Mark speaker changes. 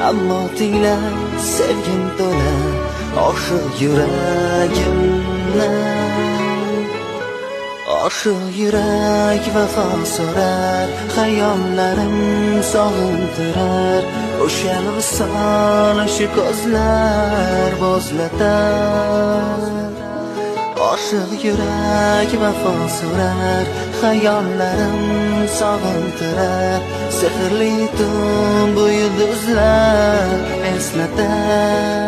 Speaker 1: ammo tinglar sevgim to'la oshiq yuragimni. Oshiq yurak vafo so'rar, xayollarim sog'intirar, o'sha visol shu ko'zlar bo'zlatar. Oshiq yurak vafo so'rar, xayollarim sog'intirar, sehrli tun bu yulduzlar eslatar.